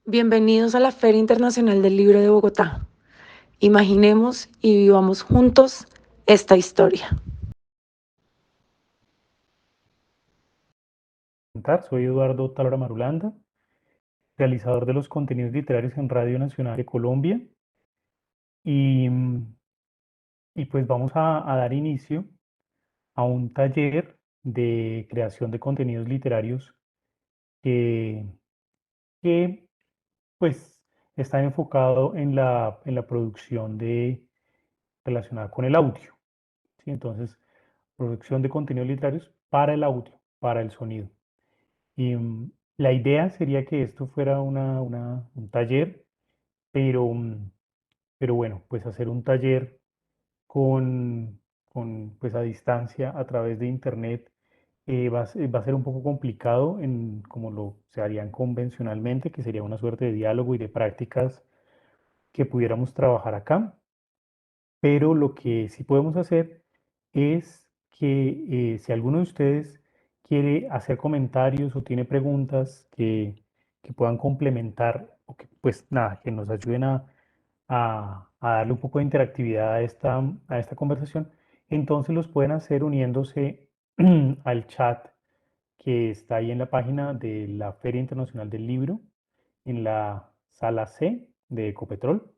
Bienvenidos a la Feria Internacional del Libro de Bogotá. Imaginemos y vivamos juntos esta historia. Soy Eduardo Talora Marulanda, realizador de los contenidos literarios en Radio Nacional de Colombia y, y pues vamos a dar inicio a un taller de creación de contenidos literarios que, que pues está enfocado en la producción relacionada con el audio, ¿sí? Entonces, producción de contenidos literarios para el audio, para el sonido. Y la idea sería que esto fuera un taller, pero, pero bueno, pues hacer un taller con, pues a distancia a través de internet va a ser un poco complicado en como lo se harían convencionalmente, que sería una suerte de diálogo y de prácticas que pudiéramos trabajar acá. Pero lo que sí podemos hacer es que si alguno de ustedes quiere hacer comentarios o tiene preguntas que puedan complementar o que pues nada, que nos ayuden a darle un poco de interactividad a esta conversación, entonces los pueden hacer uniéndose al chat que está ahí en la página de la Feria Internacional del Libro, en la sala C de Ecopetrol.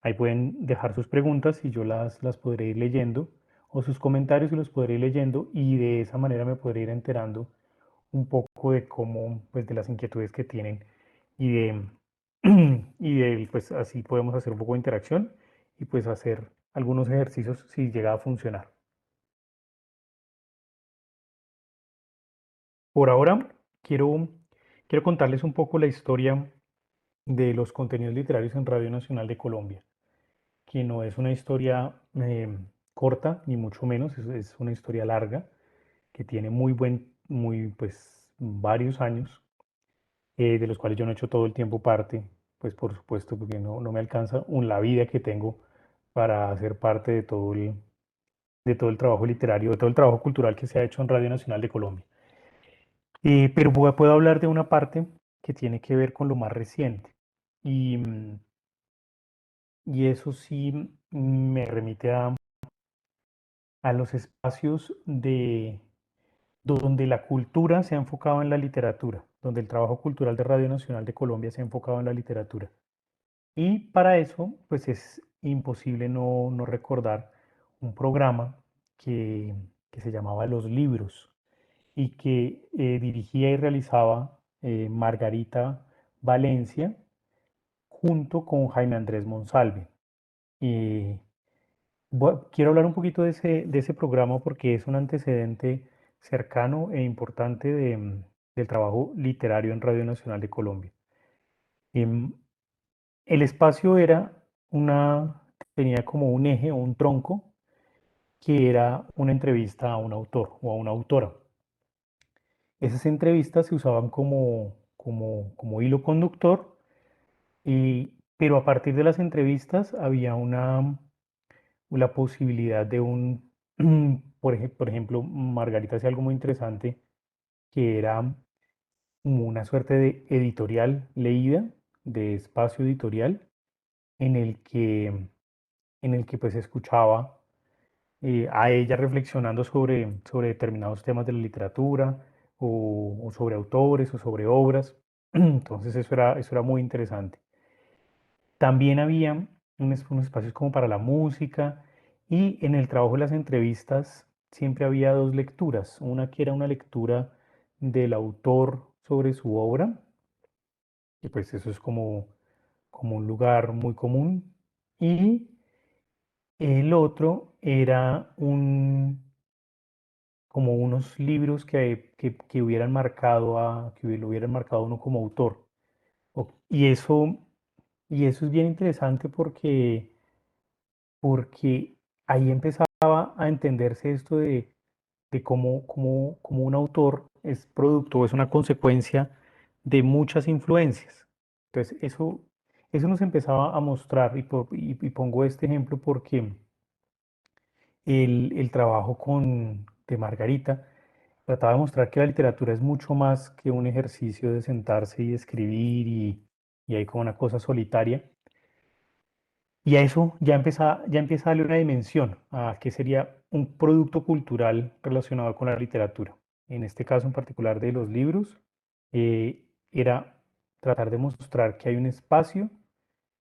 Ahí pueden dejar sus preguntas y yo las podré ir leyendo, o sus comentarios y los podré ir leyendo, y de esa manera me podré ir enterando un poco de cómo, pues de las inquietudes que tienen y de, pues así podemos hacer un poco de interacción y pues hacer algunos ejercicios si llega a funcionar. Por ahora quiero, quiero contarles un poco la historia de los contenidos literarios en Radio Nacional de Colombia, que no es una historia corta, ni mucho menos, es una historia larga, que tiene pues, varios años, de los cuales yo no he hecho todo el tiempo parte, pues por supuesto, porque no me alcanza la vida que tengo para hacer parte de todo el trabajo literario, de todo el trabajo cultural que se ha hecho en Radio Nacional de Colombia. Pero puedo hablar de una parte que tiene que ver con lo más reciente. Y, y eso sí me remite a los espacios donde la cultura se ha enfocado en la literatura, donde el trabajo cultural de Radio Nacional de Colombia se ha enfocado en la literatura. Y para eso, pues es imposible no recordar un programa que, que se llamaba Los Libros y que dirigía y realizaba Margarita Valencia junto con Jaime Andrés Monsalve. Y quiero hablar un poquito de ese programa porque es un antecedente cercano e importante del trabajo literario en Radio Nacional de Colombia. Em, el espacio tenía como un eje o un tronco que era una entrevista a un autor o a una autora. Esas entrevistas se usaban como hilo conductor, pero a partir de las entrevistas había la posibilidad de por ejemplo, Margarita hacía algo muy interesante que era como una suerte de editorial leída, de espacio editorial, en el que, en el que pues escuchaba a ella reflexionando sobre determinados temas de la literatura o sobre autores o sobre obras. Entonces eso era muy interesante. También había unos espacios como para la música y en el trabajo de las entrevistas siempre había dos lecturas. Una que era una lectura del autor sobre su obra, y pues eso es como un lugar muy común. Y el otro era como unos libros que hubieran que lo hubieran marcado a uno como autor. Y eso es bien interesante porque ahí empezaba a entenderse esto de cómo un autor es producto o es una consecuencia de muchas influencias. Entonces, eso nos empezaba a mostrar, y pongo este ejemplo porque el trabajo de Margarita trataba de mostrar que la literatura es mucho más que un ejercicio de sentarse y escribir y hay como una cosa solitaria. Y a eso ya empieza a darle una dimensión a qué sería un producto cultural relacionado con la literatura. En este caso en particular de los libros, era tratar de mostrar que hay un espacio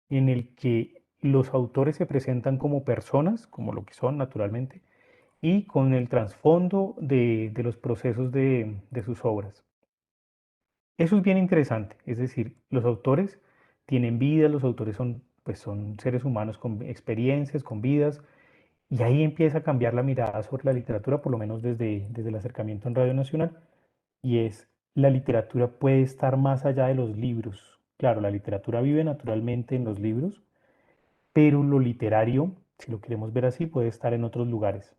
en el que los autores se presentan como personas, como lo que son naturalmente, y con el trasfondo de los procesos de sus obras. Eso es bien interesante, es decir, los autores tienen vida, los autores son, pues son seres humanos con experiencias, con vidas, y ahí empieza a cambiar la mirada sobre la literatura, por lo menos desde el acercamiento en Radio Nacional, y es la literatura puede estar más allá de los libros. Claro, la literatura vive naturalmente en los libros, pero lo literario, si lo queremos ver así, puede estar en otros lugares.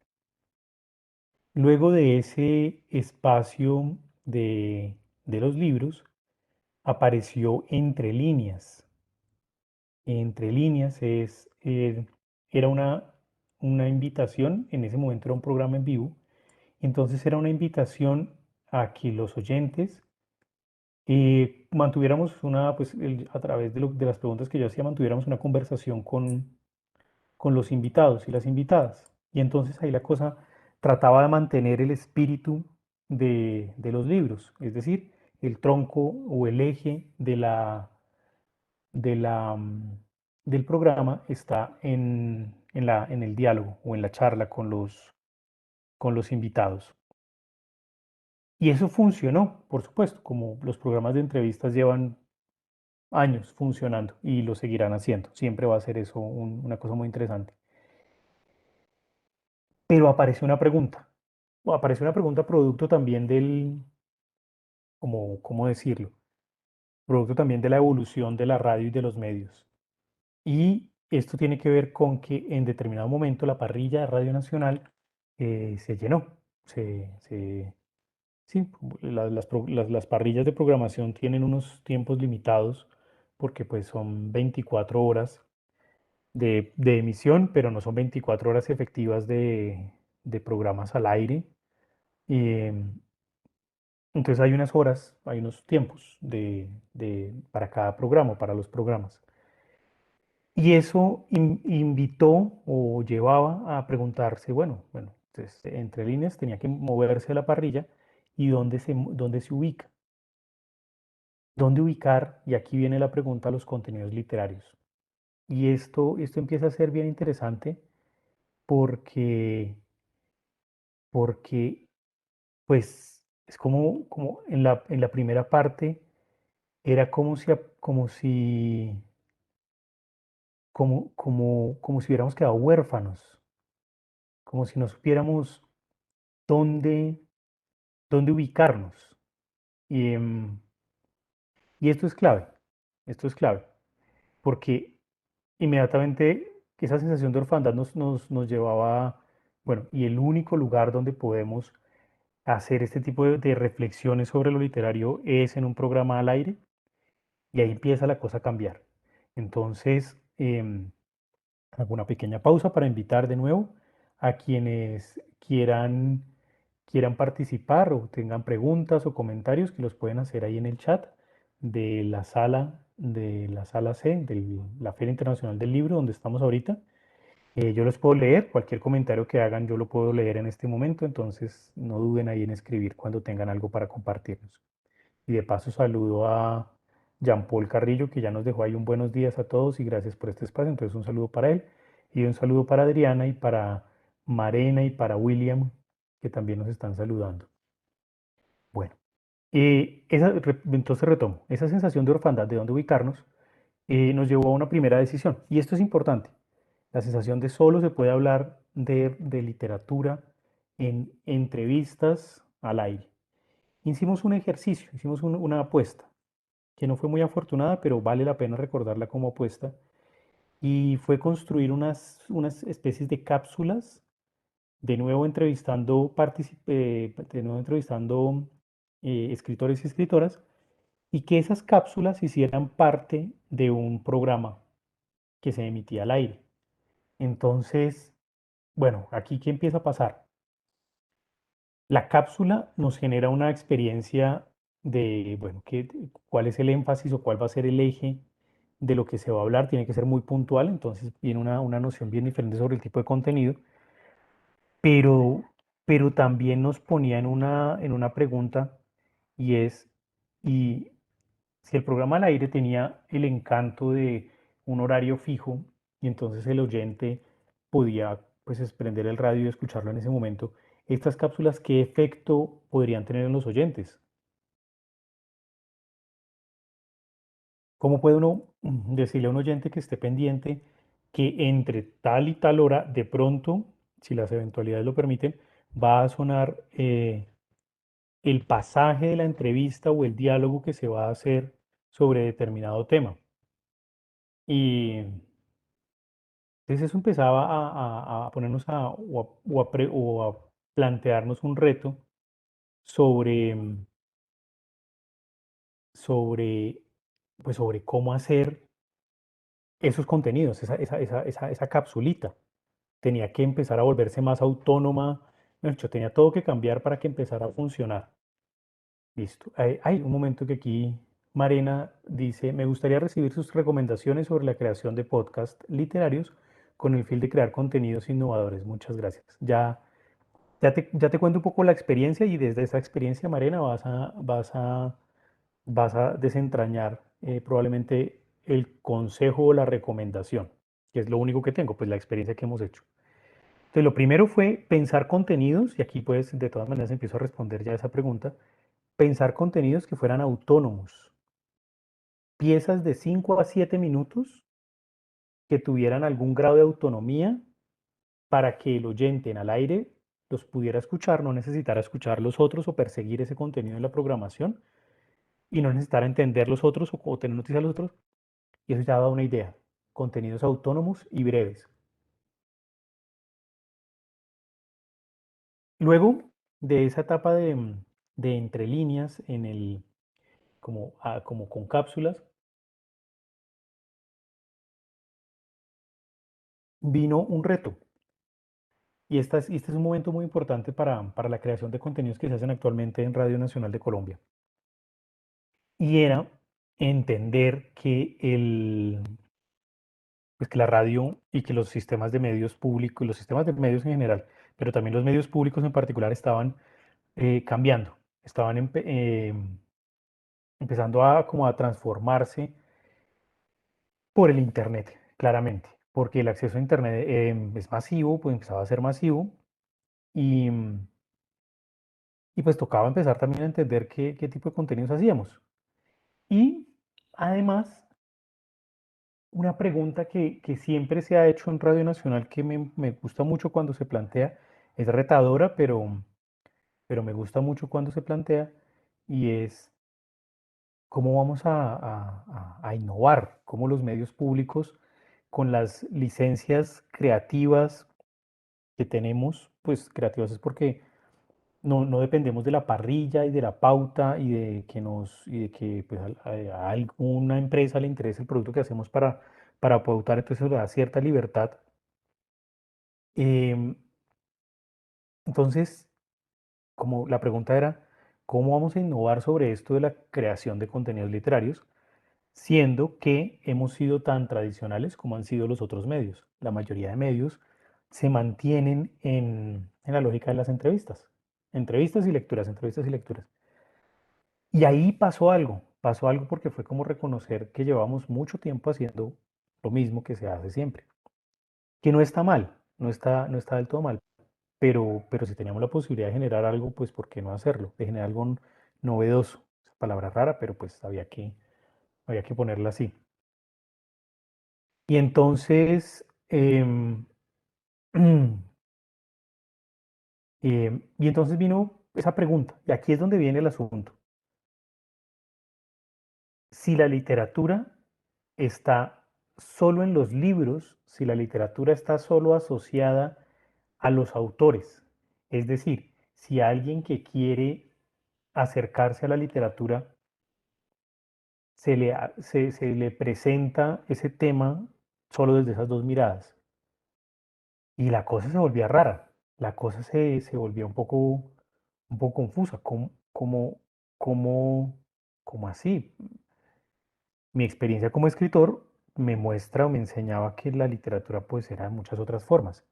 Luego de ese espacio de los libros, apareció Entre líneas. Entre líneas era una invitación, en ese momento era un programa en vivo, entonces era una invitación a que los oyentes mantuviéramos pues, a través de las preguntas que yo hacía, mantuviéramos una conversación con los invitados y las invitadas. Y entonces ahí la cosa trataba de mantener el espíritu de los libros, es decir, el tronco o el eje de la, del programa está en el diálogo o en la charla con los invitados. Y eso funcionó, por supuesto, como los programas de entrevistas llevan años funcionando y lo seguirán haciendo. Siempre va a ser eso una cosa muy interesante. Pero apareció una pregunta, o apareció una pregunta producto también ¿cómo decirlo? Producto también de la evolución de la radio y de los medios. Y esto tiene que ver con que en determinado momento la parrilla de Radio Nacional se llenó. Sí, las parrillas de programación tienen unos tiempos limitados porque pues son 24 horas de emisión, pero no son 24 horas efectivas de programas al aire. Em, entonces hay unas horas, hay unos tiempos para cada programa, para los programas. Y eso invitó o llevaba a preguntarse, bueno, entonces entre líneas tenía que moverse de la parrilla y dónde se ubica. ¿Dónde ubicar? Y aquí viene la pregunta a los contenidos literarios. Y esto empieza a ser bien interesante porque, porque pues es como en la primera parte era como si hubiéramos quedado huérfanos, como si no supiéramos dónde, dónde ubicarnos. Y, y esto es clave, porque inmediatamente esa sensación de orfandad nos llevaba, bueno, y el único lugar donde podemos hacer este tipo de reflexiones sobre lo literario es en un programa al aire, y ahí empieza la cosa a cambiar. Entonces, hago una pequeña pausa para invitar de nuevo a quienes quieran participar o tengan preguntas o comentarios que los pueden hacer ahí en el chat de la sala C, de la Feria Internacional del Libro, donde estamos ahorita. Yo los puedo leer, cualquier comentario que hagan yo lo puedo leer en este momento, entonces no duden ahí en escribir cuando tengan algo para compartirnos. Y de paso saludo a Jean Paul Carrillo, que ya nos dejó ahí un buenos días a todos y gracias por este espacio. Entonces un saludo para él y un saludo para Adriana y para Marena y para William, que también nos están saludando. Bueno, entonces retomo. Esa sensación de orfandad, de dónde ubicarnos, nos llevó a una primera decisión. Y esto es importante. La sensación de solo se puede hablar de literatura en entrevistas al aire. Hicimos un ejercicio, hicimos una apuesta que no fue muy afortunada, pero vale la pena recordarla como apuesta, y fue construir unas especies de cápsulas, de nuevo entrevistando escritores y escritoras, y que esas cápsulas hicieran parte de un programa que se emitía al aire. Entonces, bueno, aquí ¿qué empieza a pasar? La cápsula nos genera una experiencia bueno, cuál es el énfasis o cuál va a ser el eje de lo que se va a hablar, tiene que ser muy puntual, entonces viene una noción bien diferente sobre el tipo de contenido, pero, pero también nos ponía en una pregunta y es, y si el programa al aire tenía el encanto de un horario fijo y entonces el oyente podía pues prender el radio y escucharlo en ese momento, estas cápsulas, ¿qué efecto podrían tener en los oyentes? ¿Cómo puede uno decirle a un oyente que esté pendiente que entre tal y tal hora, de pronto, si las eventualidades lo permiten, va a sonar el pasaje de la entrevista o el diálogo que se va a hacer sobre determinado tema? Y entonces eso empezaba a ponernos o a plantearnos un reto sobre, sobre, pues sobre cómo hacer esos contenidos, esa capsulita. Tenía que empezar a volverse más autónoma, mejor dicho, tenía todo que cambiar para que empezara a funcionar. Listo. Hay un momento que aquí Marena dice, me gustaría recibir sus recomendaciones sobre la creación de podcasts literarios con el fin de crear contenidos innovadores. Muchas gracias. Ya te cuento un poco la experiencia y desde esa experiencia, Marena, vas a desentrañar probablemente el consejo o la recomendación, que es lo único que tengo, pues la experiencia que hemos hecho. Entonces, lo primero fue pensar contenidos, y aquí pues de todas maneras empiezo a responder ya esa pregunta, pensar contenidos que fueran autónomos, piezas de 5 a 7 minutos que tuvieran algún grado de autonomía para que el oyente en al aire los pudiera escuchar, no necesitara escuchar los otros o perseguir ese contenido en la programación y no necesitara entender los otros o tener noticias de los otros. Y eso ya da una idea. Contenidos autónomos y breves. Luego de esa etapa de entre líneas en como con cápsulas, vino un reto. Y este es un momento muy importante para la creación de contenidos que se hacen actualmente en Radio Nacional de Colombia. Y era entender pues que la radio y que los sistemas de medios públicos, los sistemas de medios en general, pero también los medios públicos en particular estaban cambiando, estaban empezando como a transformarse por el Internet, claramente, porque el acceso a Internet es masivo, pues empezaba a ser masivo y, y pues tocaba empezar también a entender qué tipo de contenidos hacíamos. Y además, una pregunta que siempre se ha hecho en Radio Nacional que me gusta mucho cuando se plantea, es retadora, pero me gusta mucho cuando se plantea, y es cómo vamos a innovar, cómo los medios públicos, con las licencias creativas que tenemos, pues creativas es porque no dependemos de la parrilla y de la pauta y de que pues, a alguna empresa le interese el producto que hacemos para pautar, entonces eso le da cierta libertad. Em, entonces, como la pregunta era, ¿cómo vamos a innovar sobre esto de la creación de contenidos literarios? Siendo que hemos sido tan tradicionales como han sido los otros medios. La mayoría de medios se mantienen en la lógica de las entrevistas. Entrevistas y lecturas, entrevistas y lecturas. Y ahí pasó algo porque fue como reconocer que llevamos mucho tiempo haciendo lo mismo que se hace siempre. Que no está mal, no está del todo mal, pero si teníamos la posibilidad de generar algo, pues ¿por qué no hacerlo? De generar algo novedoso. Esa palabra rara, pero pues había que ponerla así. Y entonces, y entonces vino esa pregunta, y aquí es donde viene el asunto. Si la literatura está solo en los libros, si la literatura está solo asociada a los autores, es decir, si alguien que quiere acercarse a la literatura se le presenta ese tema solo desde esas dos miradas. Y la cosa se volvía rara, la cosa se volvía un poco confusa. ¿cómo, cómo así? Mi experiencia como escritor me muestra o me enseñaba que la literatura pues era de muchas otras formas.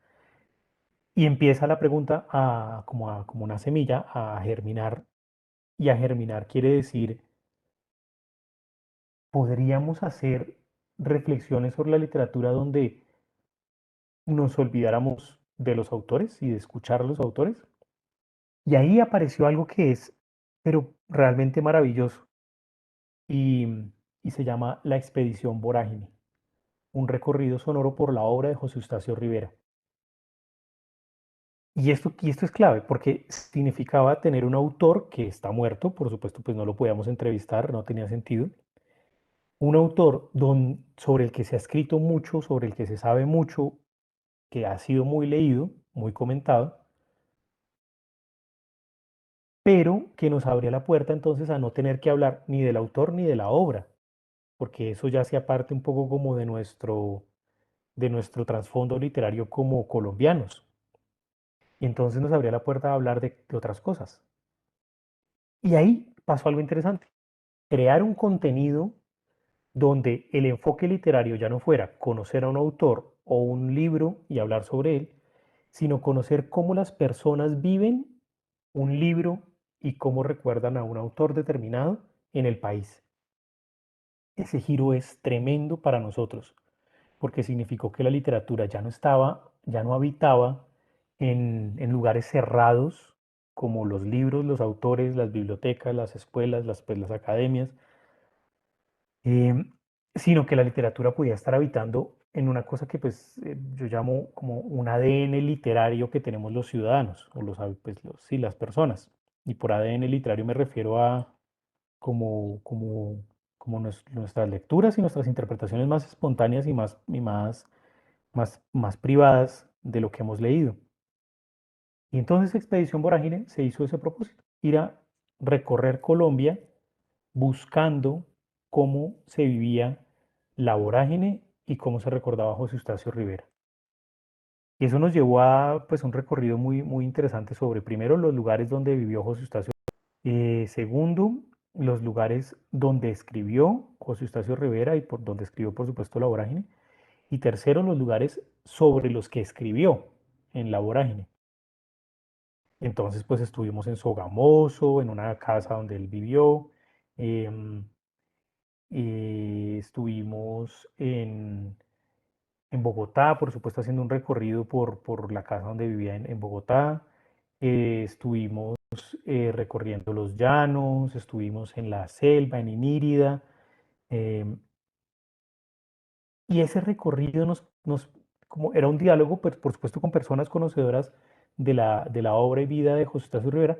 Y empieza la pregunta como una semilla a germinar, y a germinar quiere decir, ¿podríamos hacer reflexiones sobre la literatura donde nos olvidáramos de los autores y de escuchar a los autores? Y ahí apareció algo que es, pero realmente maravilloso, y, y se llama La Expedición Vorágine, un recorrido sonoro por la obra de José Eustacio Rivera. Y esto es clave porque significaba tener un autor que está muerto, por supuesto, pues no lo podíamos entrevistar, no tenía sentido. Un autor sobre el que se ha escrito mucho, sobre el que se sabe mucho, que ha sido muy leído, muy comentado, pero que nos abría la puerta entonces a no tener que hablar ni del autor ni de la obra, porque eso ya hacía parte un poco como de nuestro trasfondo literario como colombianos. Y entonces nos abría la puerta a hablar de otras cosas. Y ahí pasó algo interesante. Crear un contenido donde el enfoque literario ya no fuera conocer a un autor o un libro y hablar sobre él, sino conocer cómo las personas viven un libro y cómo recuerdan a un autor determinado en el país. Ese giro es tremendo para nosotros, porque significó que la literatura ya no habitaba en lugares cerrados como los libros, los autores, las bibliotecas, las escuelas, las academias, em, sino que la literatura podía estar habitando en una cosa que pues yo llamo como un ADN literario que tenemos los ciudadanos, o sí, las personas. Y por ADN literario me refiero a como, como, como nuestras lecturas y nuestras interpretaciones más espontáneas y más privadas de lo que hemos leído. Y entonces Expedición Vorágine se hizo ese propósito, ir a recorrer Colombia buscando cómo se vivía la vorágine y cómo se recordaba a José Eustacio Rivera. Y eso nos llevó a pues, un recorrido muy, muy interesante sobre, primero, los lugares donde vivió José Eustacio, segundo, los lugares donde escribió José Eustacio Rivera y por donde escribió, por supuesto, la vorágine, y tercero, los lugares sobre los que escribió en la vorágine. Entonces, pues estuvimos en Sogamoso, en una casa donde él vivió, em, estuvimos en Bogotá, por supuesto, haciendo un recorrido por la casa donde vivía en Bogotá. Estuvimos recorriendo los llanos, estuvimos en la selva, en Inírida. em, y ese recorrido como era un diálogo, pues, por supuesto, con personas conocedoras de la obra y vida de José Eustacio Rivera,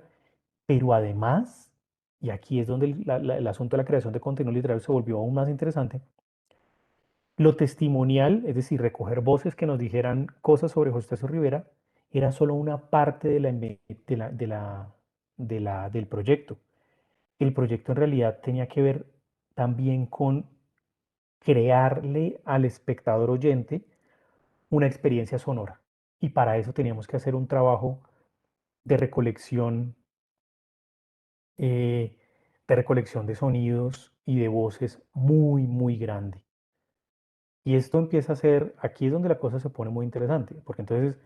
pero además, y aquí es donde el asunto de la creación de contenido literario se volvió aún más interesante, lo testimonial, es decir, recoger voces que nos dijeran cosas sobre José Eustacio Rivera, era solo una parte del proyecto. El proyecto en realidad tenía que ver también con crearle al espectador oyente una experiencia sonora. Y para eso teníamos que hacer un trabajo de recolección, eh, de recolección de sonidos y de voces muy, muy grande. Y esto empieza a ser, aquí es donde la cosa se pone muy interesante, porque entonces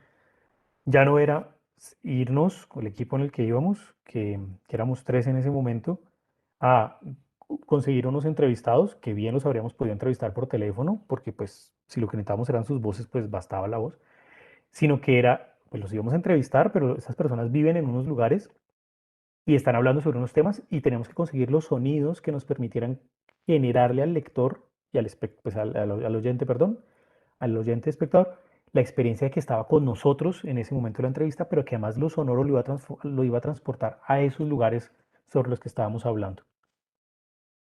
ya no era irnos con el equipo en el que íbamos, que éramos tres en ese momento, a conseguir unos entrevistados, que bien los habríamos podido entrevistar por teléfono, porque pues si lo que necesitábamos eran sus voces, pues bastaba la voz, sino que era, pues los íbamos a entrevistar, pero esas personas viven en unos lugares y están hablando sobre unos temas y tenemos que conseguir los sonidos que nos permitieran generarle al lector y pues al oyente, perdón, al oyente espectador, la experiencia de que estaba con nosotros en ese momento de la entrevista, pero que además lo sonoro lo iba a transportar a esos lugares sobre los que estábamos hablando.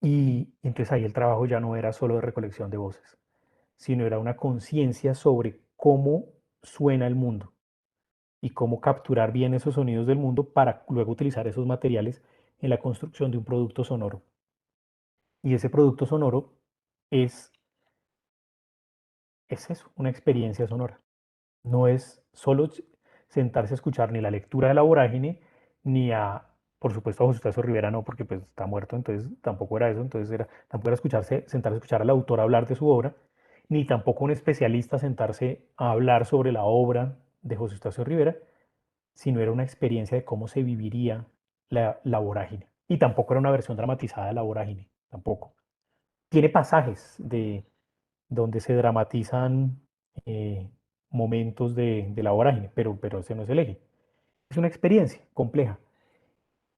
Y entonces ahí el trabajo ya no era solo de recolección de voces, sino era una conciencia sobre cómo suena el mundo y cómo capturar bien esos sonidos del mundo para luego utilizar esos materiales en la construcción de un producto sonoro. Y ese producto sonoro es, es eso, una experiencia sonora. No es solo sentarse a escuchar ni la lectura de la vorágine, ni a Por supuesto, José Eustacio Rivera no, porque pues está muerto, entonces tampoco era eso, entonces tampoco era sentarse a escuchar al autor hablar de su obra, ni tampoco un especialista sentarse a hablar sobre la obra de José Eustacio Rivera, sino era una experiencia de cómo se viviría la vorágine. Y tampoco era una versión dramatizada de la vorágine, tampoco. Tiene pasajes donde se dramatizan eh, momentos de la vorágine, pero ese no es el eje. Es una experiencia compleja.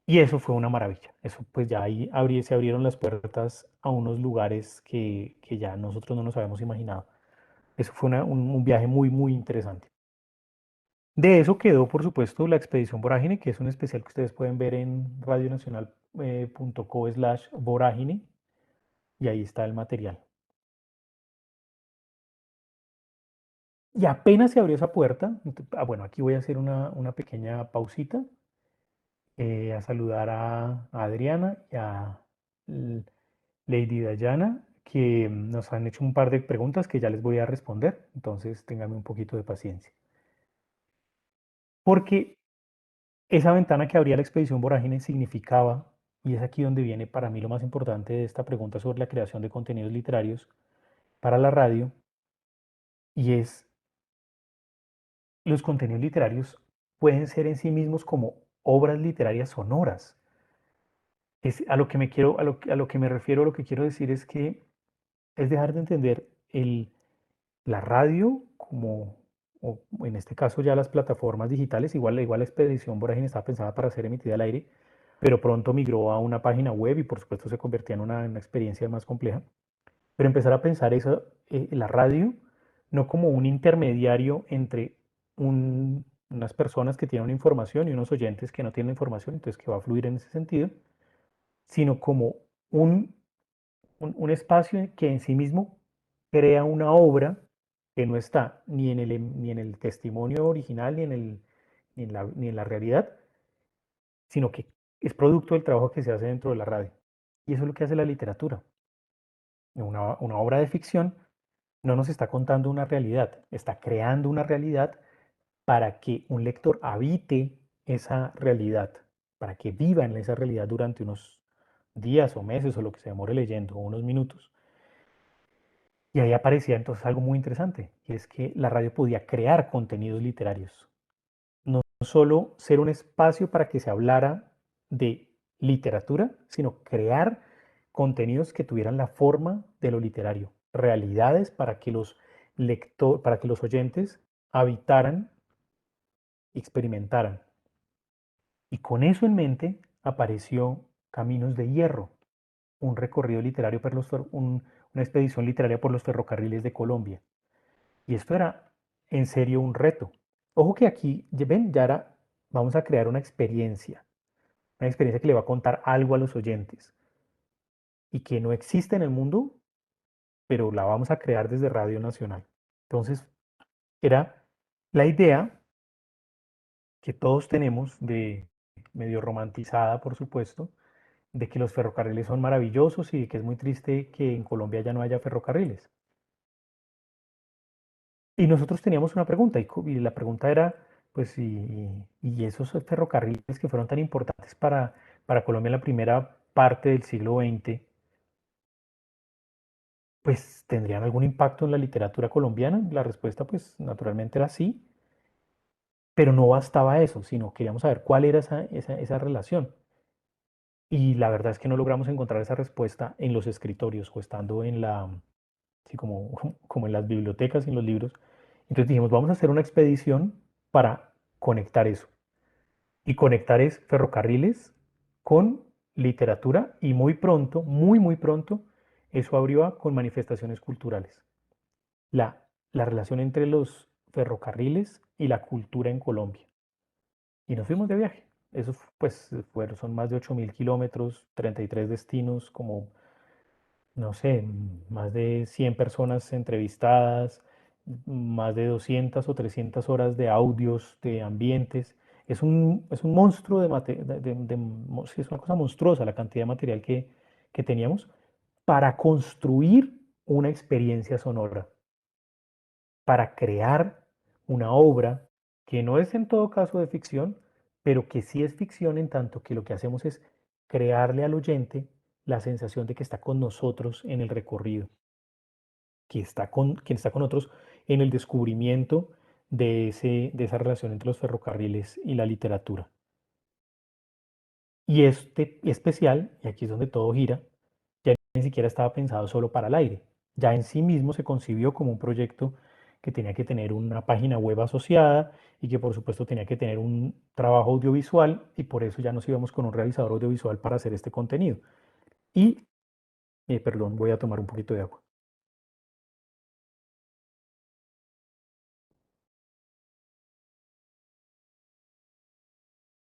Y eso fue una maravilla. Eso pues ya ahí se abrieron las puertas a unos lugares que ya nosotros no nos habíamos imaginado. Eso fue un viaje muy, muy interesante. De eso quedó, por supuesto, la Expedición Vorágine, que es un especial que ustedes pueden ver en radionacional.co/vorágine, y ahí está el material. Y apenas se abrió esa puerta, bueno, aquí voy a hacer una pequeña pausita, a saludar a Adriana y a Lady Dayana, que nos han hecho un par de preguntas que ya les voy a responder, entonces ténganme un poquito de paciencia. Porque esa ventana que abría la expedición Vorágine significaba, y es aquí donde viene para mí lo más importante de esta pregunta sobre la creación de contenidos literarios para la radio, y es los contenidos literarios pueden ser en sí mismos como obras literarias sonoras. Es a lo que me quiero, a lo que me refiero, lo que quiero decir es que es dejar de entender la radio como, o en este caso ya las plataformas digitales, igual la Expedición Vorágine estaba pensada para ser emitida al aire, pero pronto migró a una página web y por supuesto se convertía en una experiencia más compleja. Pero empezar a pensar eso, la radio, no como un intermediario entre unas personas que tienen una información y unos oyentes que no tienen información, entonces que va a fluir en ese sentido, sino como un un espacio que en sí mismo crea una obra que no está ni en el testimonio original, ni en la realidad, sino que es producto del trabajo que se hace dentro de la radio. Y eso es lo que hace la literatura. Una obra de ficción no nos está contando una realidad, está creando una realidad para que un lector habite esa realidad, para que viva en esa realidad durante unos días o meses o lo que se demore leyendo, o unos minutos. Y ahí aparecía entonces algo muy interesante, y es que la radio podía crear contenidos literarios, no solo ser un espacio para que se hablara de literatura, sino crear contenidos que tuvieran la forma de lo literario, realidades para que los oyentes habitaran y experimentaran. Y con eso en mente apareció Caminos de Hierro, un recorrido literario una expedición literaria por los ferrocarriles de Colombia. Y esto era en serio un reto. Ojo que aquí, ven, ya era, vamos a crear una experiencia que le va a contar algo a los oyentes y que no existe en el mundo, pero la vamos a crear desde Radio Nacional. Entonces, era la idea que todos tenemos de medio romantizada, por supuesto, de que los ferrocarriles son maravillosos y de que es muy triste que en Colombia ya no haya ferrocarriles. Y nosotros teníamos una pregunta, y la pregunta era, pues, y esos ferrocarriles que fueron tan importantes para Colombia en la primera parte del siglo XX, pues, ¿tendrían algún impacto en la literatura colombiana? La respuesta, pues, naturalmente era sí, pero no bastaba eso, sino queríamos saber cuál era esa relación. Y la verdad es que no logramos encontrar esa respuesta en los escritorios o estando sí, como en las bibliotecas y en los libros. Entonces dijimos, vamos a hacer una expedición para conectar eso. Y conectar es ferrocarriles con literatura y muy pronto, muy, muy pronto, eso abrió con manifestaciones culturales. La relación entre los ferrocarriles y la cultura en Colombia. Y nos fuimos de viaje. Eso pues son más de 8.000 kilómetros, 33 destinos, como no sé, más de 100 personas entrevistadas, más de 200 o 300 horas de audios, de ambientes. Es un monstruo sí, es una cosa monstruosa la cantidad de material que teníamos para construir una experiencia sonora, para crear una obra que no es en todo caso de ficción, pero que sí es ficción en tanto que lo que hacemos es crearle al oyente la sensación de que está con nosotros en el recorrido, que está con nosotros en el descubrimiento de esa relación entre los ferrocarriles y la literatura. Y este especial, y aquí es donde todo gira, ya ni siquiera estaba pensado solo para el aire. Ya en sí mismo se concibió como un proyecto que tenía que tener una página web asociada y que por supuesto tenía que tener un trabajo audiovisual y por eso ya nos íbamos con un realizador audiovisual para hacer este contenido. Y, perdón, voy a tomar un poquito de agua.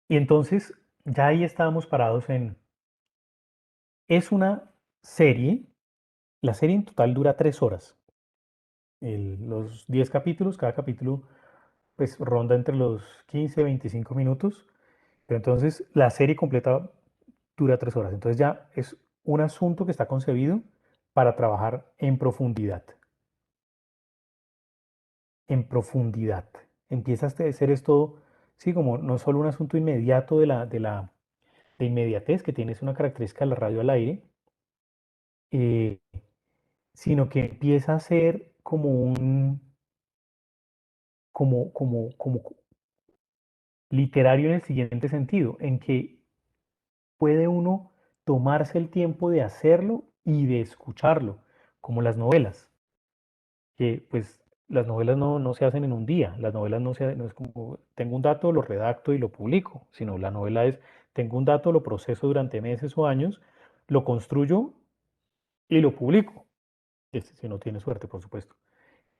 Y entonces ya ahí estábamos parados es una serie, la serie en total dura 3 horas. Los 10 capítulos, cada capítulo pues ronda entre los 15 25 minutos, pero entonces la serie completa dura 3 horas. Entonces ya es un asunto que está concebido para trabajar en profundidad. En profundidad. Empieza a ser esto, sí, como no solo un asunto inmediato de inmediatez, que tiene es una característica de la radio al aire, eh, sino que empieza a ser como como literario en el siguiente sentido, en que puede uno tomarse el tiempo de hacerlo y de escucharlo, como las novelas, que pues las novelas no se hacen en un día, las novelas no es como tengo un dato, lo redacto y lo publico, sino la novela es tengo un dato, lo proceso durante meses o años, lo construyo y lo publico, si no tiene suerte, por supuesto.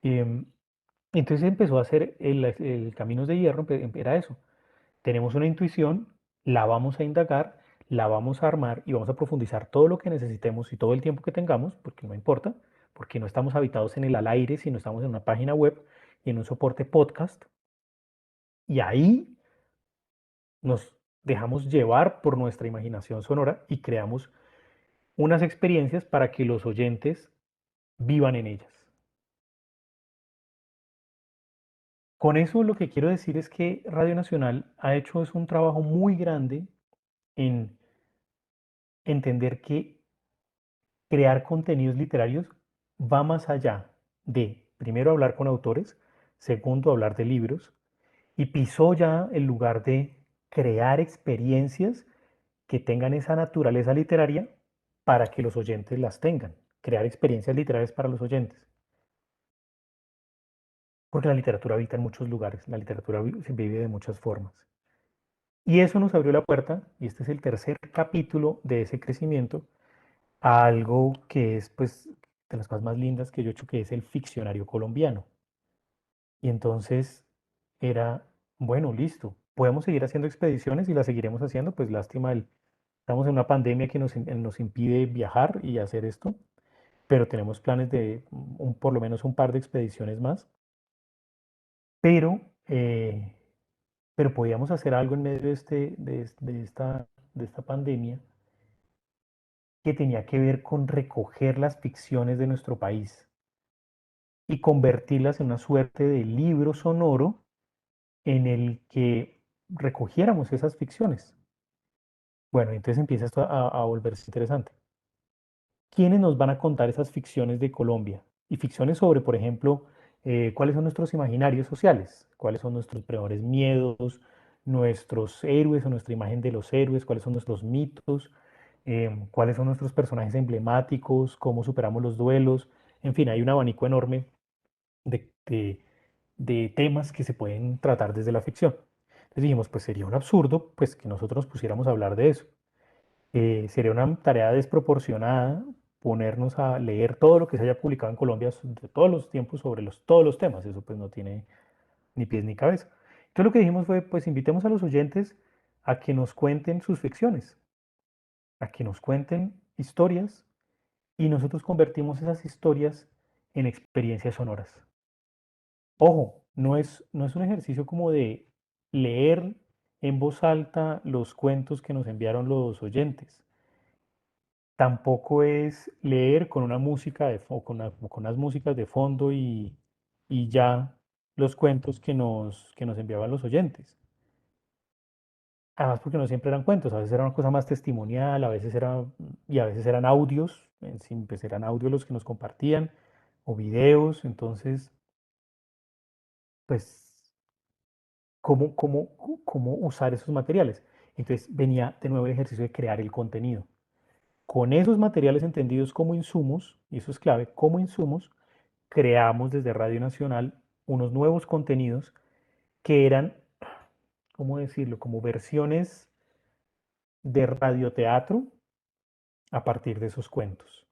Em, entonces empezó a hacer el Caminos de Hierro, era eso. Tenemos una intuición, la vamos a indagar, la vamos a armar y vamos a profundizar todo lo que necesitemos y todo el tiempo que tengamos, porque no importa, porque no estamos habitados en el al aire, sino estamos en una página web y en un soporte podcast. Y ahí nos dejamos llevar por nuestra imaginación sonora y creamos unas experiencias para que los oyentes vivan en ellas. Con eso lo que quiero decir es que Radio Nacional ha hecho es un trabajo muy grande en entender que crear contenidos literarios va más allá de, primero, hablar con autores, segundo, hablar de libros, y pisó ya el lugar de crear experiencias que tengan esa naturaleza literaria para que los oyentes las tengan, crear experiencias literarias para los oyentes. Porque la literatura habita en muchos lugares, la literatura se vive de muchas formas. Y eso nos abrió la puerta, y este es el tercer capítulo de ese crecimiento, a algo que es pues de las cosas más lindas que yo he hecho, que es el ficcionario colombiano. Y entonces era, bueno, listo, podemos seguir haciendo expediciones y las seguiremos haciendo, pues lástima, estamos en una pandemia que nos impide viajar y hacer esto, pero tenemos planes de por lo menos un par de expediciones más, pero, eh, pero podíamos hacer algo en medio de esta pandemia que tenía que ver con recoger las ficciones de nuestro país y convertirlas en una suerte de libro sonoro en el que recogiéramos esas ficciones. Bueno, entonces empieza esto a volverse interesante. ¿Quiénes nos van a contar esas ficciones de Colombia? Y ficciones sobre, por ejemplo, cuáles son nuestros imaginarios sociales, cuáles son nuestros peores miedos, nuestros héroes o nuestra imagen de los héroes, cuáles son nuestros mitos, cuáles son nuestros personajes emblemáticos, cómo superamos los duelos. En fin, hay un abanico enorme de, de- de temas que se pueden tratar desde la ficción. Entonces dijimos, pues sería un absurdo pues que nosotros nos pusiéramos a hablar de eso. Sería una tarea desproporcionada ponernos a leer todo lo que se haya publicado en Colombia de todos los tiempos sobre todos los temas. Eso pues no tiene ni pies ni cabeza. Entonces lo que dijimos fue, pues invitemos a los oyentes a que nos cuenten sus ficciones, a que nos cuenten historias y nosotros convertimos esas historias en experiencias sonoras. Ojo, no es un ejercicio como de leer en voz alta los cuentos que nos enviaron los oyentes. Tampoco es leer con una música con unas músicas de fondo y ya los cuentos que nos enviaban los oyentes. Además, porque no siempre eran cuentos, a veces era una cosa más testimonial, y a veces eran audios, en sí, pues eran audios los que nos compartían, o videos, entonces, pues, ¿cómo usar esos materiales? Entonces venía de nuevo el ejercicio de crear el contenido. Con esos materiales entendidos como insumos, y eso es clave, como insumos, creamos desde Radio Nacional unos nuevos contenidos que eran, ¿cómo decirlo?, como versiones de radioteatro a partir de esos cuentos,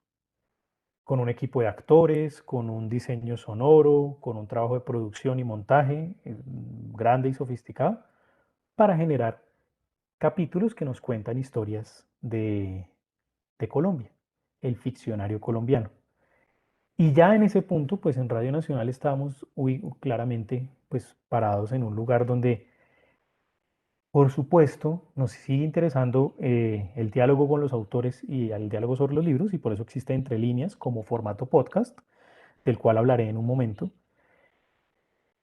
con un equipo de actores, con un diseño sonoro, con un trabajo de producción y montaje grande y sofisticado, para generar capítulos que nos cuentan historias de Colombia, el ficcionario colombiano. Y ya en ese punto, pues en Radio Nacional estábamos claramente pues parados en un lugar donde, por supuesto, nos sigue interesando el diálogo con los autores y el diálogo sobre los libros, y por eso existe Entre Líneas como formato podcast, del cual hablaré en un momento,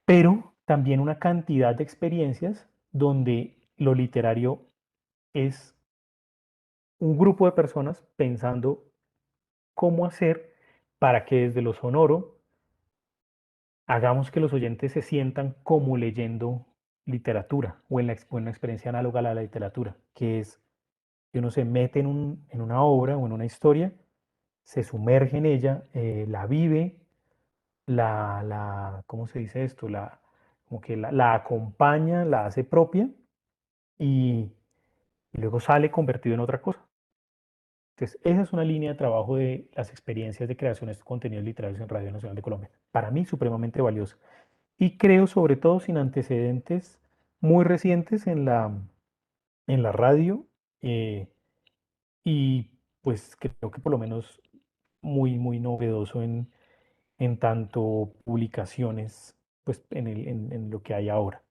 pero también una cantidad de experiencias donde lo literario es un grupo de personas pensando cómo hacer para que desde lo sonoro hagamos que los oyentes se sientan como leyendo literatura o o en una experiencia análoga a la literatura, que es que uno se mete en una obra o en una historia, se sumerge en ella, la vive, ¿cómo se dice esto? Como que la acompaña, la hace propia y, y luego sale convertido en otra cosa. Entonces, esa es una línea de trabajo de las experiencias de creación de estos contenidos literarios en Radio Nacional de Colombia. Para mí, supremamente valiosa. Y creo, sobre todo, sin antecedentes muy recientes en la radio. eh, y pues creo que por lo menos muy, muy novedoso en tanto publicaciones, pues en lo que hay ahora.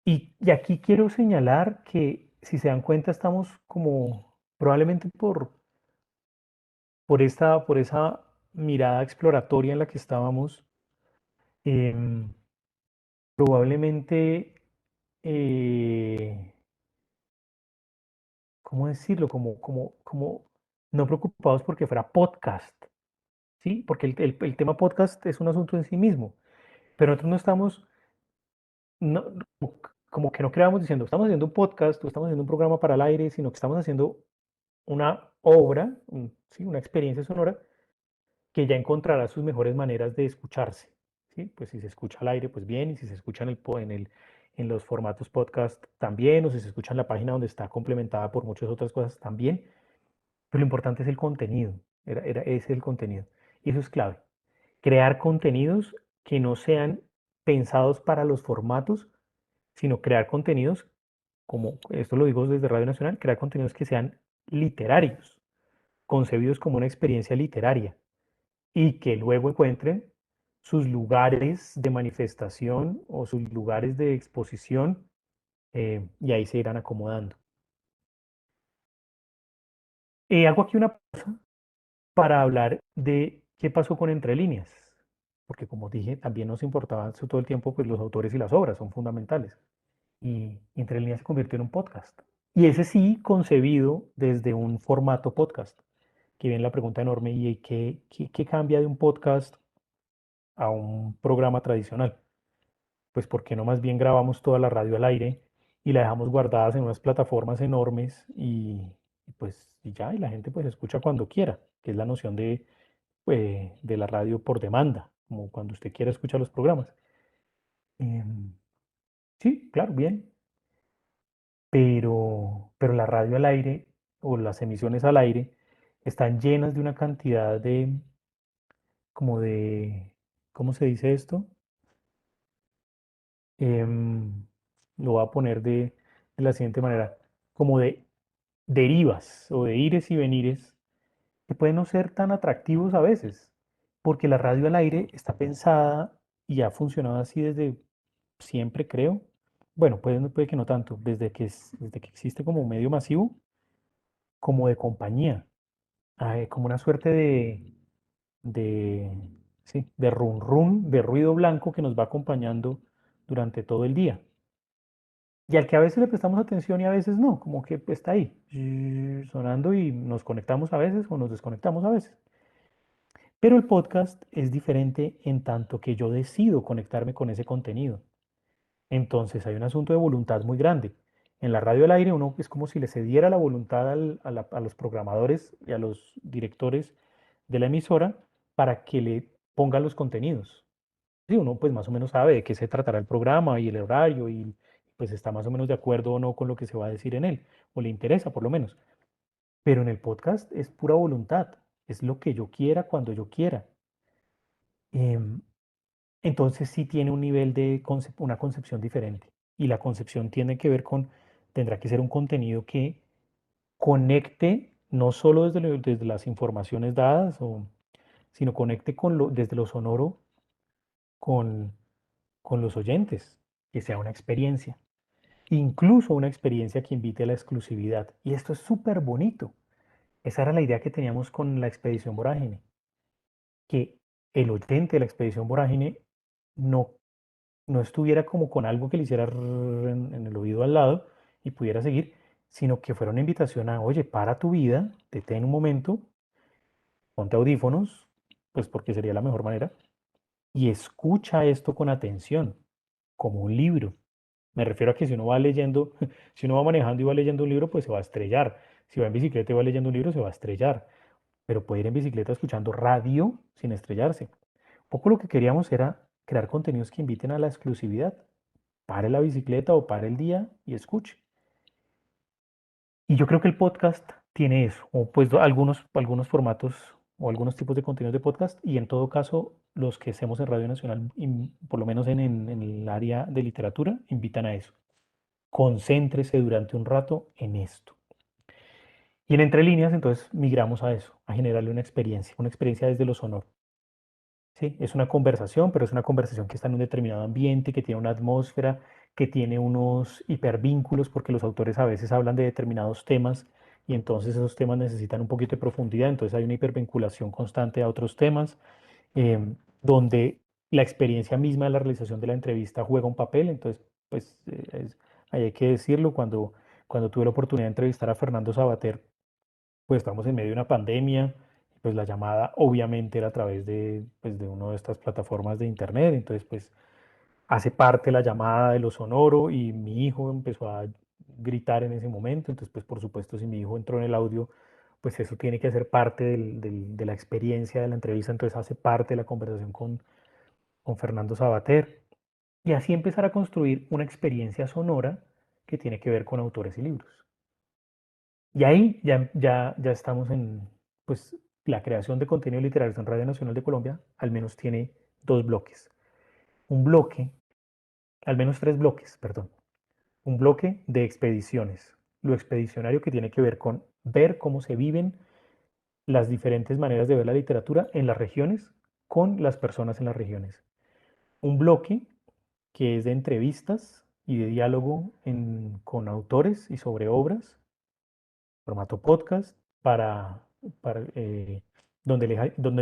Y aquí quiero señalar que, si se dan cuenta, estamos como probablemente por esa mirada exploratoria en la que estábamos, em, probablemente, eh, ¿cómo decirlo? Como no preocupados porque fuera podcast, ¿sí? Porque el tema podcast es un asunto en sí mismo, pero nosotros no estamos, como que no creamos diciendo, estamos haciendo un podcast o estamos haciendo un programa para el aire, sino que estamos haciendo una obra, ¿sí? Una experiencia sonora que ya encontrará sus mejores maneras de escucharse, ¿sí? Pues si se escucha al aire, pues bien, y si se escucha en los formatos podcast también, o si se escucha en la página donde está complementada por muchas otras cosas también, pero lo importante es el contenido, ese es el contenido, y eso es clave. Crear contenidos que no sean pensados para los formatos, sino crear contenidos, como esto lo digo desde Radio Nacional, crear contenidos que sean literarios, concebidos como una experiencia literaria y que luego encuentren sus lugares de manifestación o sus lugares de exposición, y ahí se irán acomodando. Hago aquí una pausa para hablar de qué pasó con Entre Líneas, porque como dije, también nos importaban todo el tiempo pues, los autores y las obras, son fundamentales. Y Entre Líneas se convirtió en un podcast. Y ese sí concebido desde un formato podcast, que viene la pregunta enorme, ¿y qué cambia de un podcast a un programa tradicional? Pues ¿por qué no más bien grabamos toda la radio al aire y la dejamos guardadas en unas plataformas enormes pues y ya, y la gente pues escucha cuando quiera, que es la noción de la radio por demanda, como cuando usted quiera escuchar los programas. Em, sí, claro, bien, pero la radio al aire o las emisiones al aire están llenas de una cantidad como de, ¿cómo se dice esto? Em, lo voy a poner de la siguiente manera, como de derivas o de ires y venires que pueden no ser tan atractivos a veces, porque la radio al aire está pensada y ha funcionado así desde siempre, creo. Bueno, puede que no tanto, desde que existe como medio masivo, como de compañía, como una suerte de, sí, de run run, de ruido blanco que nos va acompañando durante todo el día. y al que a veces le prestamos atención y a veces no, como que está ahí, sonando y nos conectamos a veces o nos desconectamos a veces. Pero el podcast es diferente en tanto que yo decido conectarme con ese contenido. Entonces hay un asunto de voluntad muy grande. En la radio al aire uno es como si le cediera la voluntad a los programadores y a los directores de la emisora para que le pongan los contenidos. Sí, uno pues más o menos sabe de qué se tratará el programa y el horario y pues está más o menos de acuerdo o no con lo que se va a decir en él, o le interesa por lo menos. Pero en el podcast es pura voluntad, es lo que yo quiera cuando yo quiera. Em, entonces sí tiene un nivel de una concepción diferente. Y la concepción tiene que ver con, tendrá que ser un contenido que conecte no solo desde las informaciones dadas, sino conecte desde lo sonoro con, con los oyentes, que sea una experiencia. Incluso una experiencia que invite a la exclusividad. Y esto es súper bonito. Esa era la idea que teníamos con la expedición Vorágine, que el oyente de la expedición Vorágine no, no estuviera como con algo que le hiciera en el oído al lado y pudiera seguir, sino que fuera una invitación a, oye, para tu vida, detén un momento, ponte audífonos, pues porque sería la mejor manera, y escucha esto con atención, como un libro. Me refiero a que si uno va leyendo, si uno va manejando y va leyendo un libro, pues se va a estrellar. Si va en bicicleta y va leyendo un libro, se va a estrellar. Pero puede ir en bicicleta escuchando radio sin estrellarse. Un poco lo que queríamos era crear contenidos que inviten a la exclusividad. Pare la bicicleta o pare el día y escuche. Y yo creo que el podcast tiene eso, o pues algunos formatos o algunos tipos de contenidos de podcast, y en todo caso, los que hacemos en Radio Nacional, por lo menos en el área de literatura, invitan a eso. Concéntrese durante un rato en esto. Y en Entre Líneas, entonces, migramos a eso, a generarle una experiencia desde lo sonoro. ¿Sí? Es una conversación, pero es una conversación que está en un determinado ambiente, que tiene una atmósfera, que tiene unos hipervínculos, porque los autores a veces hablan de determinados temas y entonces esos temas necesitan un poquito de profundidad, entonces hay una hipervinculación constante a otros temas, donde la experiencia misma de la realización de la entrevista juega un papel, entonces, pues, ahí hay que decirlo, cuando tuve la oportunidad de entrevistar a Fernando Sabater, pues estamos en medio de una pandemia, pues la llamada obviamente era a través de, pues, de una de estas plataformas de internet, entonces pues hace parte la llamada de lo sonoro y mi hijo empezó a gritar en ese momento, entonces pues por supuesto si mi hijo entró en el audio, pues eso tiene que hacer parte de la experiencia de la entrevista, entonces hace parte de la conversación con Fernando Sabater y así empezar a construir una experiencia sonora que tiene que ver con autores y libros. Y ahí ya estamos en, pues, la creación de contenido literario en Radio Nacional de Colombia, al menos tiene dos bloques. Un bloque, al menos tres bloques, perdón. Un bloque de expediciones. Lo expedicionario que tiene que ver con ver cómo se viven las diferentes maneras de ver la literatura en las regiones con las personas en las regiones. Un bloque que es de entrevistas y de diálogo con autores y sobre obras formato podcast para donde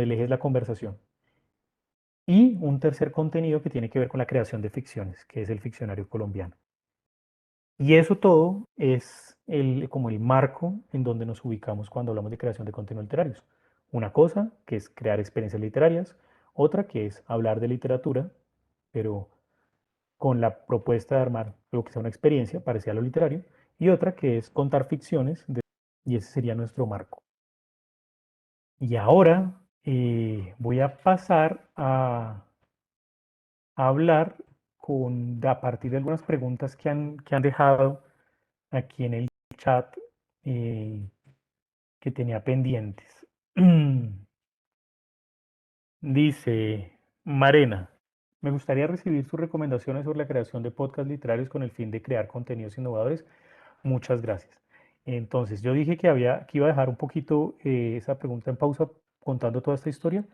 eliges la conversación. Y un tercer contenido que tiene que ver con la creación de ficciones, que es el ficcionario colombiano. Y eso todo es como el marco en donde nos ubicamos cuando hablamos de creación de contenidos literarios. Una cosa que es crear experiencias literarias, otra que es hablar de literatura, pero con la propuesta de armar lo que sea una experiencia parecida a lo literario, y otra que es contar ficciones, y ese sería nuestro marco. Y ahora voy a pasar a hablar a partir de algunas preguntas que han dejado aquí en el chat eh, que tenía pendientes. Dice Marena, me gustaría recibir sus recomendaciones sobre la creación de podcasts literarios con el fin de crear contenidos innovadores. Muchas gracias. Entonces, yo dije que iba a dejar un poquito esa pregunta en pausa contando toda esta historia,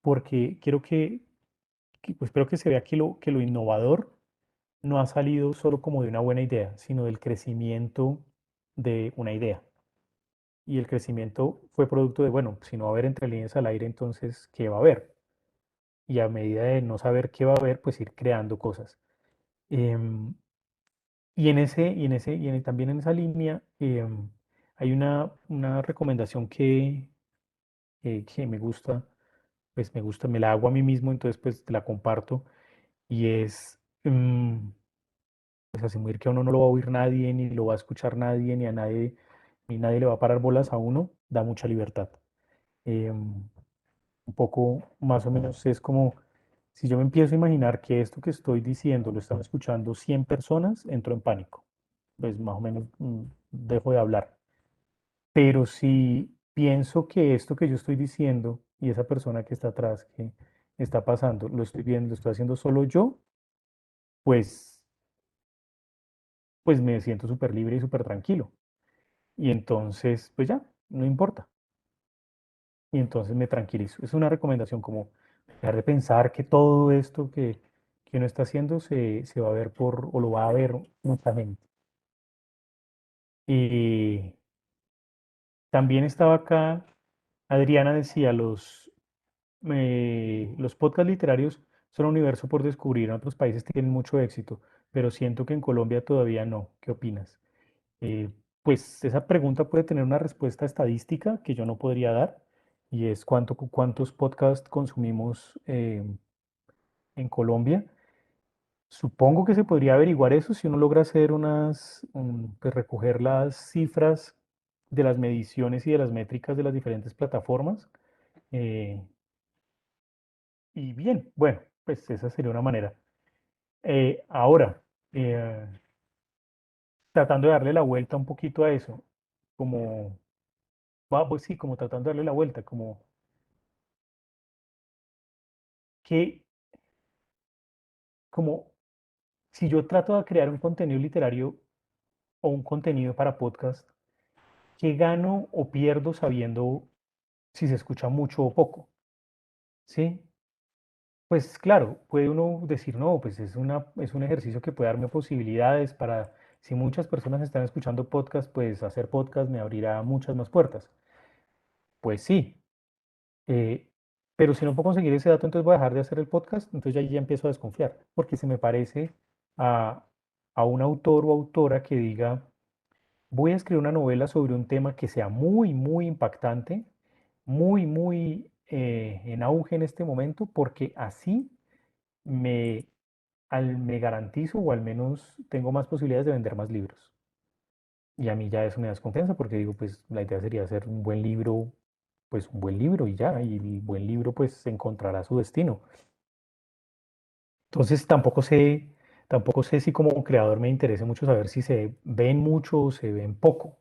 porque quiero pues, espero que se vea que lo innovador no ha salido solo como de una buena idea, sino del crecimiento de una idea. Y el crecimiento fue producto de, bueno, si no va a haber entre líneas al aire, entonces, ¿qué va a haber? Y a medida de no saber qué va a haber, pues ir creando cosas. Em, También en esa línea hay una recomendación que me gusta, pues me gusta, me la hago a mí mismo, entonces pues te la comparto y es, pues asumir que a uno no lo va a oír nadie, ni lo va a escuchar nadie, ni nadie le va a parar bolas a uno, da mucha libertad. Em, un poco más o menos es como si yo me empiezo a imaginar que esto que estoy diciendo lo están escuchando 100 personas, entro en pánico. Pues más o menos dejo de hablar. Pero si pienso que esto que yo estoy diciendo y esa persona que está atrás, que está pasando, lo estoy viendo, lo estoy haciendo solo yo, pues, pues me siento súper libre y súper tranquilo. Y entonces, pues ya, no importa. Y entonces me tranquilizo. Es una recomendación como dejar de pensar que todo esto que uno está haciendo se va a ver o lo va a ver mucha gente. Y también estaba acá, Adriana decía, los podcasts literarios son un universo por descubrir. En otros países tienen mucho éxito, pero siento que en Colombia todavía no. ¿Qué opinas? Eh, pues esa pregunta puede tener una respuesta estadística que yo no podría dar, y es cuántos podcasts consumimos en Colombia. Supongo que se podría averiguar eso si uno logra hacer pues recoger las cifras de las mediciones y de las métricas de las diferentes plataformas. eh, y bien, bueno, pues esa sería una manera. Ahora, eh, tratando de darle la vuelta un poquito a eso, como, pues sí, como tratando de darle la vuelta, como que, como si yo trato de crear un contenido literario o un contenido para podcast, ¿qué gano o pierdo sabiendo si se escucha mucho o poco? ¿Sí? Pues claro, puede uno decir, no, pues es un ejercicio que puede darme posibilidades para, si muchas personas están escuchando podcast, pues hacer podcast me abrirá muchas más puertas. Pues sí, eh, pero si no puedo conseguir ese dato, entonces voy a dejar de hacer el podcast, entonces ya empiezo a desconfiar, porque se me parece a, a un autor o autora que diga, voy a escribir una novela sobre un tema que sea muy, muy impactante, muy en auge en este momento, porque así me, me garantizo o al menos tengo más posibilidades de vender más libros. Y a mí ya eso me da desconfianza porque digo, pues la idea sería hacer un buen libro, pues un buen libro y ya, y el buen libro pues encontrará su destino. Entonces tampoco sé si como creador me interesa mucho saber si se ven mucho o se ven poco.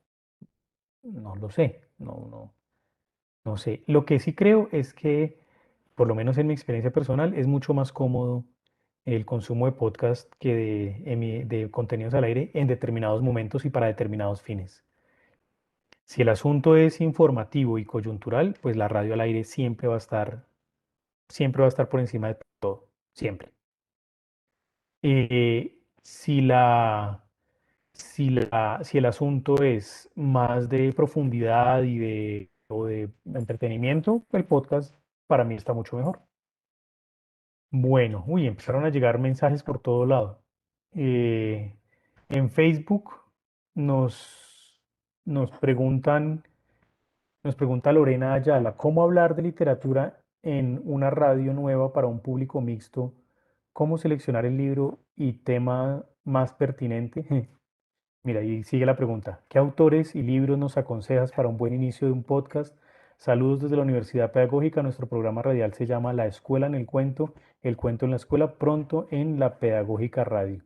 No lo sé, no sé. Lo que sí creo es que, por lo menos en mi experiencia personal, es mucho más cómodo el consumo de podcast que de contenidos al aire en determinados momentos y para determinados fines. Si el asunto es informativo y coyuntural, pues la radio al aire siempre va a estar por encima de todo, siempre. Si si el asunto es más de profundidad o de entretenimiento, el podcast para mí está mucho mejor. Bueno, uy, empezaron a llegar mensajes por todo lado. Eh, en Facebook nos, nos preguntan, nos pregunta Lorena Ayala, ¿cómo hablar de literatura en una radio nueva para un público mixto? ¿Cómo seleccionar el libro y tema más pertinente? Mira, y sigue la pregunta. ¿Qué autores y libros nos aconsejas para un buen inicio de un podcast? Saludos desde la Universidad Pedagógica. Nuestro programa radial se llama La Escuela en el cuento en la escuela, pronto en la Pedagógica Radio.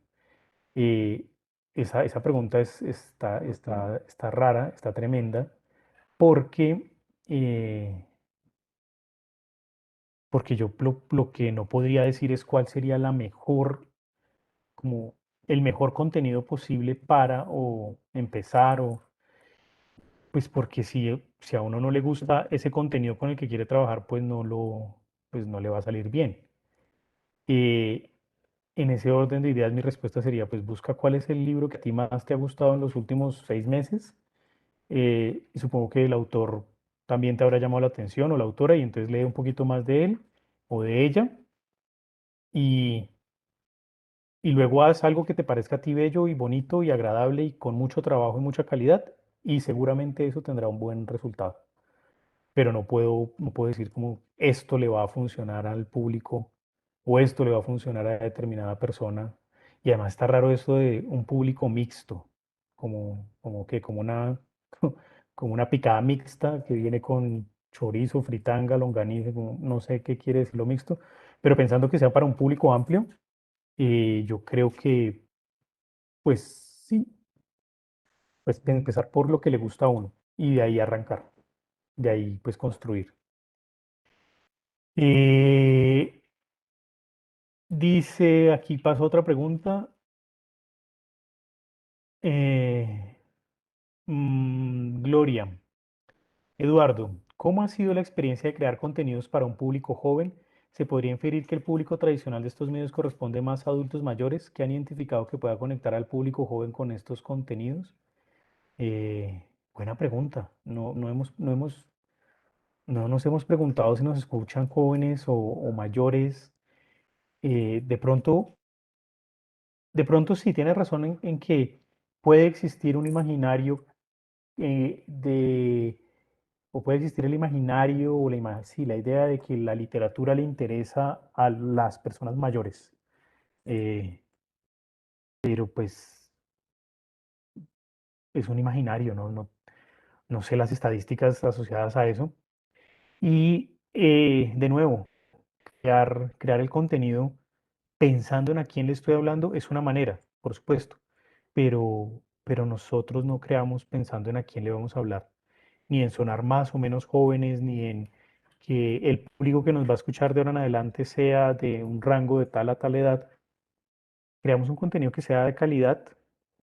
Eh, esa pregunta está rara, está tremenda, porque, eh, porque yo lo que no podría decir es cuál sería la mejor, como el mejor contenido posible para o empezar o pues porque si a uno no le gusta ese contenido con el que quiere trabajar, pues no le va a salir bien. Eh, en ese orden de ideas, mi respuesta sería, pues busca cuál es el libro que a ti más te ha gustado en los últimos 6 meses. Y supongo que el autor también te habrá llamado la atención o la autora, y entonces lee un poquito más de él o de ella. Y, y luego haz algo que te parezca a ti bello y bonito y agradable y con mucho trabajo y mucha calidad y seguramente eso tendrá un buen resultado. Pero no puedo decir como esto le va a funcionar al público o esto le va a funcionar a determinada persona. Y además está raro eso de un público mixto, como una, como una picada mixta que viene con chorizo, fritanga, longaniza, no sé qué quiere decir lo mixto, pero pensando que sea para un público amplio, yo creo que, pues sí, pues empezar por lo que le gusta a uno y de ahí arrancar, de ahí pues construir. Eh, Dice, aquí pasa otra pregunta. eh, Gloria, Eduardo, ¿cómo ha sido la experiencia de crear contenidos para un público joven? ¿Se podría inferir que el público tradicional de estos medios corresponde más a adultos mayores que han identificado que pueda conectar al público joven con estos contenidos? Buena pregunta. No nos hemos preguntado si nos escuchan jóvenes o mayores. Eh, de pronto, de pronto sí, tienes razón en que puede existir un imaginario o puede existir el imaginario o sí, la idea de que la literatura le interesa a las personas mayores. eh, pero pues es un imaginario, no sé las estadísticas asociadas a eso. Y de nuevo, crear el contenido pensando en a quién le estoy hablando es una manera, por supuesto, pero nosotros no creamos pensando en a quién le vamos a hablar, ni en sonar más o menos jóvenes, ni en que el público que nos va a escuchar de ahora en adelante sea de un rango de tal a tal edad. Creamos un contenido que sea de calidad,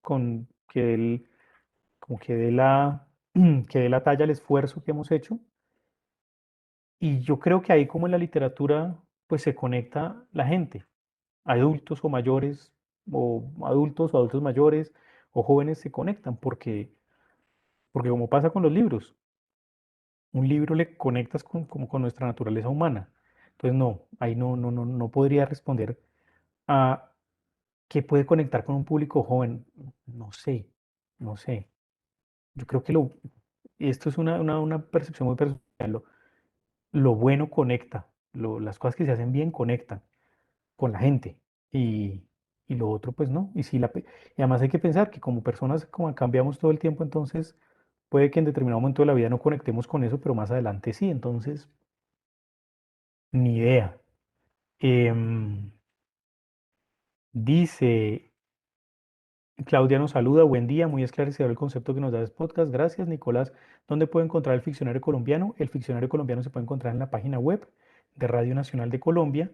con que dé como que dé que dé la talla al esfuerzo que hemos hecho. Y yo creo que ahí como en la literatura, pues se conecta la gente, adultos o mayores, o adultos mayores, o jóvenes se conectan, porque como pasa con los libros, un libro le conectas como con nuestra naturaleza humana. Entonces, no, ahí no podría responder a qué puede conectar con un público joven. No sé, no sé. Yo creo que esto es una percepción muy personal. Lo bueno conecta, las cosas que se hacen bien conectan con la gente y, y lo otro pues no. Y además hay que pensar que como personas como cambiamos todo el tiempo, entonces puede que en determinado momento de la vida no conectemos con eso, pero más adelante sí, entonces ni idea. Em, Dice, Claudia nos saluda, buen día, muy esclarecedor el concepto que nos da este podcast. Gracias, Nicolás. ¿Dónde puedo encontrar el Ficcionario Colombiano? El Ficcionario Colombiano se puede encontrar en la página web de Radio Nacional de Colombia,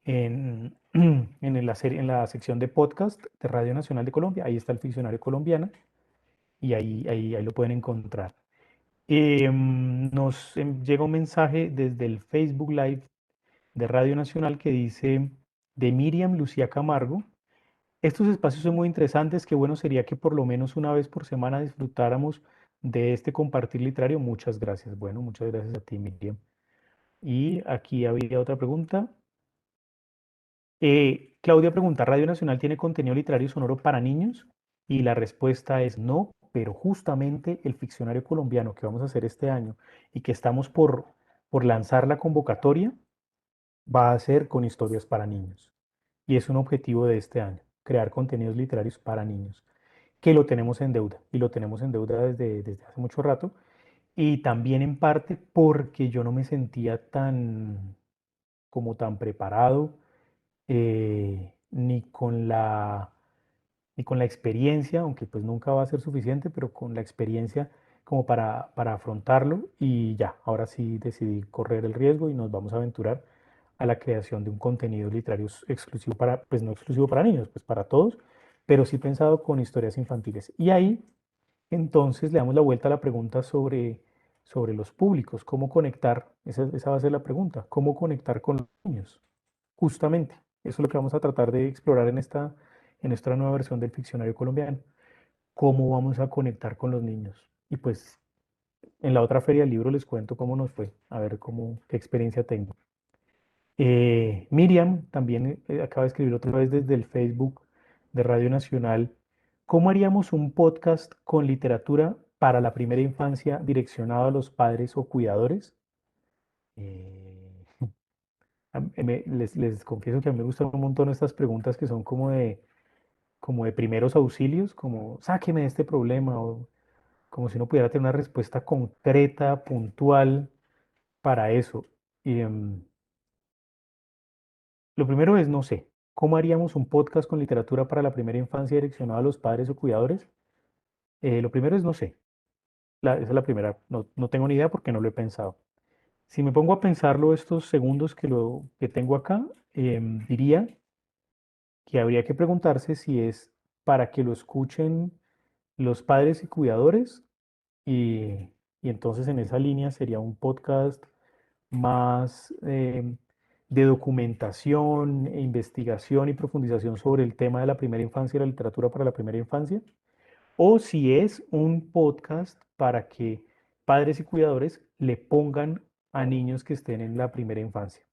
en la sección de podcast de Radio Nacional de Colombia. Ahí está el Ficcionario Colombiano y ahí lo pueden encontrar. Llega un mensaje desde el Facebook Live de Radio Nacional que dice de Miriam Lucía Camargo. Estos espacios son muy interesantes. Qué bueno sería que por lo menos una vez por semana disfrutáramos de este compartir literario. Muchas gracias. Bueno, muchas gracias a ti, Miriam. Y aquí había otra pregunta. Claudia pregunta, ¿Radio Nacional tiene contenido literario sonoro para niños? Y la respuesta es no, pero justamente el ficcionario colombiano que vamos a hacer este año y que estamos por lanzar la convocatoria va a ser con historias para niños. Y es un objetivo de este año, crear contenidos literarios para niños, que lo tenemos en deuda y lo tenemos en deuda desde hace mucho rato. Y también en parte porque yo no me sentía tan preparado, ni con la experiencia, aunque pues nunca va a ser suficiente, pero con la experiencia como para afrontarlo y ya, ahora sí decidí correr el riesgo y nos vamos a aventurar a la creación de un contenido literario exclusivo para, pues no exclusivo para niños, pues para todos, pero sí pensado con historias infantiles. Y ahí entonces le damos la vuelta a la pregunta sobre los públicos, cómo conectar, esa va a ser la pregunta, cómo conectar con los niños. Justamente, eso es lo que vamos a tratar de explorar en esta nueva versión del Ficcionario Colombiano. ¿Cómo vamos a conectar con los niños? Y pues en la otra feria del libro les cuento cómo nos fue, a ver qué experiencia tengo. Miriam también acaba de escribir otra vez desde el Facebook de Radio Nacional, ¿cómo haríamos un podcast con literatura para la primera infancia direccionado a los padres o cuidadores? Eh, les confieso que a mí me gustan un montón estas preguntas que son como de primeros auxilios, como sáqueme de este problema, o como si uno pudiera tener una respuesta concreta, puntual para eso. Y, lo primero es, no sé, ¿cómo haríamos un podcast con literatura para la primera infancia direccionado a los padres o cuidadores? Lo primero es, no sé, esa es la primera, no tengo ni idea porque no lo he pensado. Si me pongo a pensarlo estos segundos que tengo acá, diría que habría que preguntarse si es para que lo escuchen los padres y cuidadores y entonces en esa línea sería un podcast más de documentación, e investigación y profundización sobre el tema de la primera infancia y la literatura para la primera infancia, o si es un podcast para que padres y cuidadores le pongan a niños que estén en la primera infancia.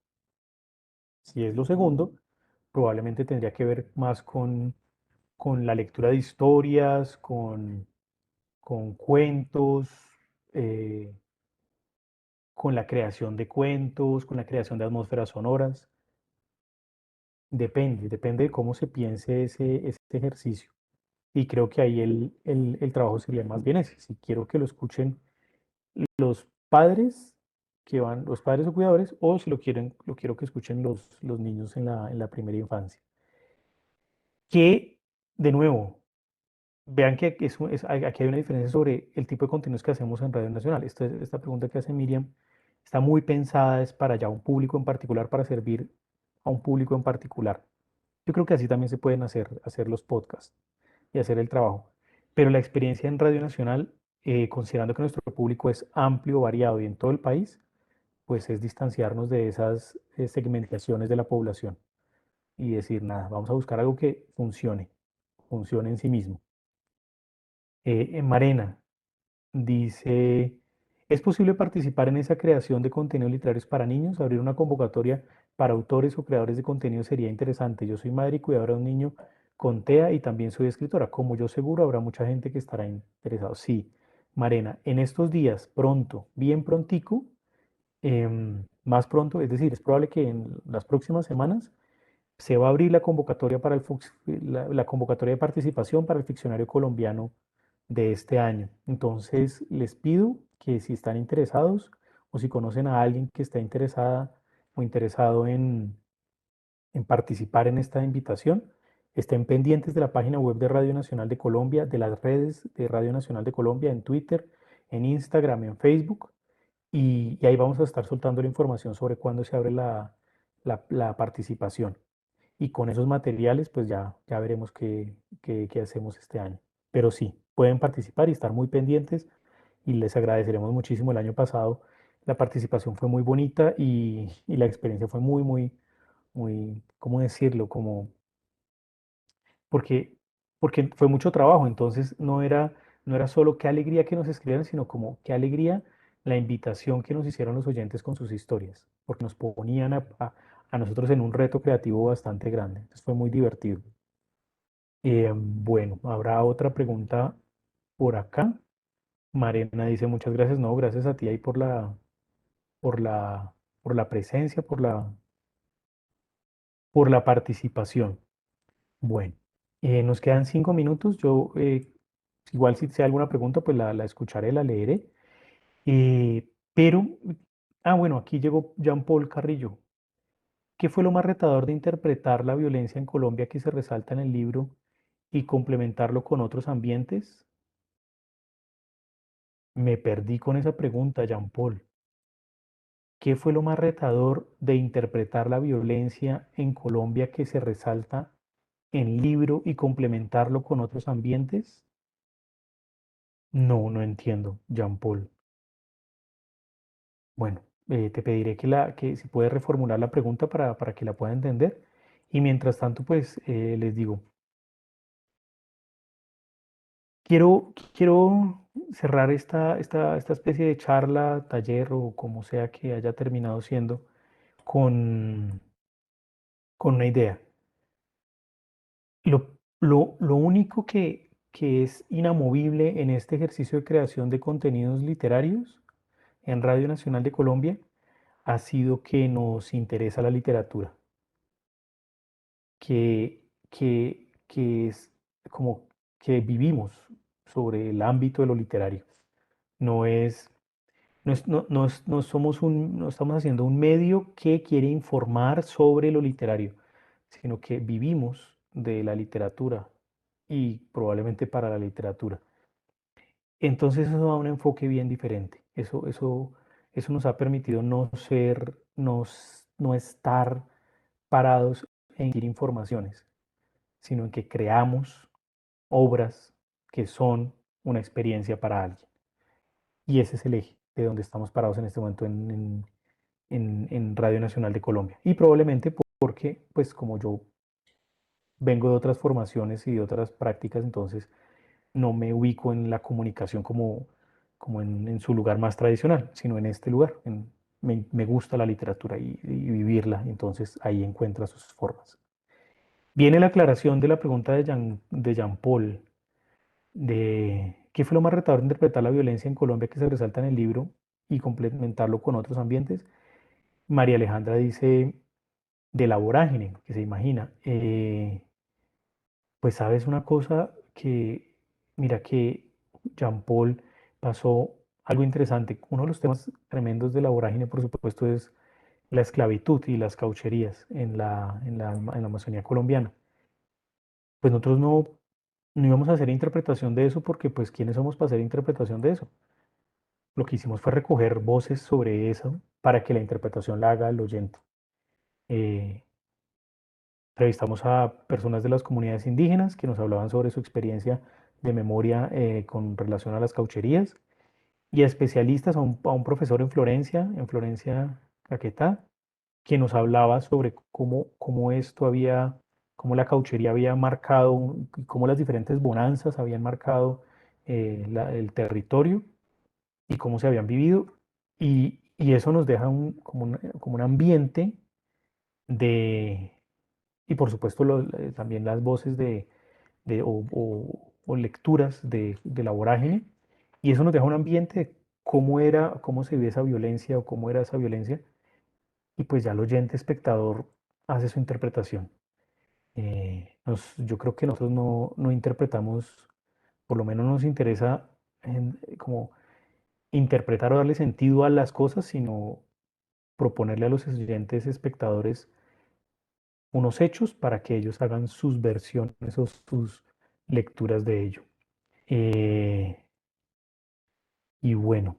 Si es lo segundo, probablemente tendría que ver más con la lectura de historias, con cuentos, eh, con la creación de cuentos, con la creación de atmósferas sonoras. Depende de cómo se piense ese ejercicio. Y creo que ahí el trabajo sería más bien ese. Si quiero que lo escuchen los padres los padres o cuidadores, o si lo quiero que escuchen los niños en la primera infancia. Que, de nuevo, vean que aquí hay una diferencia sobre el tipo de contenidos que hacemos en Radio Nacional. Esta pregunta que hace Miriam está muy pensada, es para ya un público en particular, para servir a un público en particular. Yo creo que así también se pueden hacer los podcasts y hacer el trabajo. Pero la experiencia en Radio Nacional, considerando que nuestro público es amplio, variado y en todo el país, pues es distanciarnos de esas segmentaciones de la población y decir, nada, vamos a buscar algo que funcione en sí mismo. En Marena dice, ¿es posible participar en esa creación de contenidos literarios para niños? Abrir una convocatoria para autores o creadores de contenido sería interesante. Yo soy madre y cuidadora de un niño con TEA y también soy escritora. Como yo seguro habrá mucha gente que estará interesado. Sí, Marena, en estos días, pronto, bien prontico, más pronto, es decir, es probable que en las próximas semanas se va a abrir la convocatoria la convocatoria de participación para el Ficcionario Colombiano de este año. Entonces, les pido que si están interesados o si conocen a alguien que está interesada o interesado en participar en esta invitación, estén pendientes de la página web de Radio Nacional de Colombia, de las redes de Radio Nacional de Colombia, en Twitter, en Instagram, en Facebook, y ahí vamos a estar soltando la información sobre cuándo se abre la participación. Y con esos materiales, pues ya veremos qué hacemos este año. Pero sí, pueden participar y estar muy pendientes y les agradeceremos muchísimo. El año pasado la participación fue muy bonita y la experiencia fue muy, ¿cómo decirlo? Porque, porque fue mucho trabajo, entonces no era solo qué alegría que nos escribieran, sino como qué alegría la invitación que nos hicieron los oyentes con sus historias, porque nos ponían a nosotros en un reto creativo bastante grande. Entonces fue muy divertido. Bueno, habrá otra pregunta por acá. Marena dice muchas gracias. No, gracias a ti ahí por la, por la presencia, por la participación. Bueno, nos quedan 5 minutos. Yo, igual si sea alguna pregunta, pues la escucharé, la leeré. Pero, bueno, aquí llegó Jean-Paul Carrillo. ¿Qué fue lo más retador de interpretar la violencia en Colombia que se resalta en el libro y complementarlo con otros ambientes? Me perdí con esa pregunta, Jean-Paul. ¿Qué fue lo más retador de interpretar la violencia en Colombia que se resalta en libro y complementarlo con otros ambientes? No, no entiendo, Jean Paul. Bueno, te pediré que si puedes reformular la pregunta para que la pueda entender. Y mientras tanto, pues les digo, quiero cerrar esta especie de charla, taller o como sea que haya terminado siendo con, con una idea. Lo único que es inamovible en este ejercicio de creación de contenidos literarios en Radio Nacional de Colombia ha sido que nos interesa la literatura, que es como que vivimos sobre el ámbito de lo literario. No es, no somos no estamos haciendo un medio que quiere informar sobre lo literario, sino que vivimos de la literatura y probablemente para la literatura. Entonces eso da un enfoque bien diferente. Eso nos ha permitido no ser, no estar parados en ir informaciones, sino en que creamos obras que son una experiencia para alguien. Y ese es el eje de donde estamos parados en este momento en Radio Nacional de Colombia. Y probablemente porque, pues como yo vengo de otras formaciones y de otras prácticas, entonces no me ubico en la comunicación como en su lugar más tradicional, sino en este lugar. Me gusta la literatura y vivirla, entonces ahí encuentra sus formas. Viene la aclaración de la pregunta de Jean Paul, de qué fue lo más retador de interpretar la violencia en Colombia que se resalta en el libro y complementarlo con otros ambientes. María Alejandra dice de la vorágine que se imagina. Pues sabes una cosa que, mira que Jean Paul pasó algo interesante. Uno de los temas tremendos de la vorágine, por supuesto, es la esclavitud y las caucherías en la Amazonía colombiana. Pues nosotros no íbamos a hacer interpretación de eso porque, pues, ¿quiénes somos para hacer interpretación de eso? Lo que hicimos fue recoger voces sobre eso para que la interpretación la haga el oyente. Eh, Entrevistamos a personas de las comunidades indígenas que nos hablaban sobre su experiencia de memoria con relación a las caucherías y a especialistas, a un profesor en Florencia, Caquetá, que nos hablaba sobre cómo esto había, cómo la cauchería había marcado, cómo las diferentes bonanzas habían marcado el territorio y cómo se habían vivido. Y eso nos deja como un ambiente de, y por supuesto también las voces o lecturas de la vorágine, y eso nos deja un ambiente de cómo se vive esa violencia o cómo era esa violencia, y pues ya el oyente espectador hace su interpretación. Yo creo que nosotros no interpretamos, por lo menos nos interesa como interpretar o darle sentido a las cosas, sino proponerle a los oyentes espectadores unos hechos para que ellos hagan sus versiones o sus lecturas de ello. Eh, y bueno,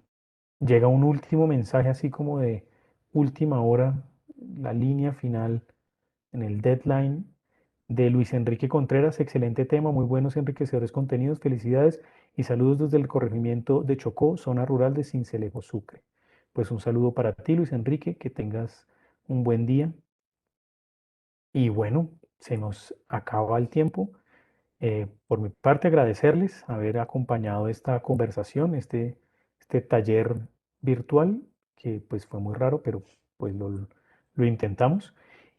llega un último mensaje así como de última hora, la línea final en el deadline de Luis Enrique Contreras. Excelente tema, muy buenos y enriquecedores contenidos. Felicidades y saludos desde el corregimiento de Chocó, zona rural de Sincelejo, Sucre. Pues un saludo para ti, Luis Enrique, que tengas un buen día. Y bueno, se nos acaba el tiempo. Por mi parte, agradecerles haber acompañado esta conversación, este taller virtual, que pues fue muy raro, pero pues lo intentamos.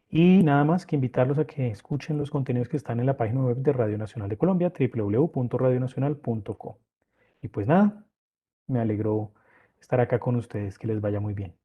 Y nada más que invitarlos a que escuchen los contenidos que están en la página web de Radio Nacional de Colombia, www.radionacional.co. Y pues nada, me alegró estar acá con ustedes, que les vaya muy bien.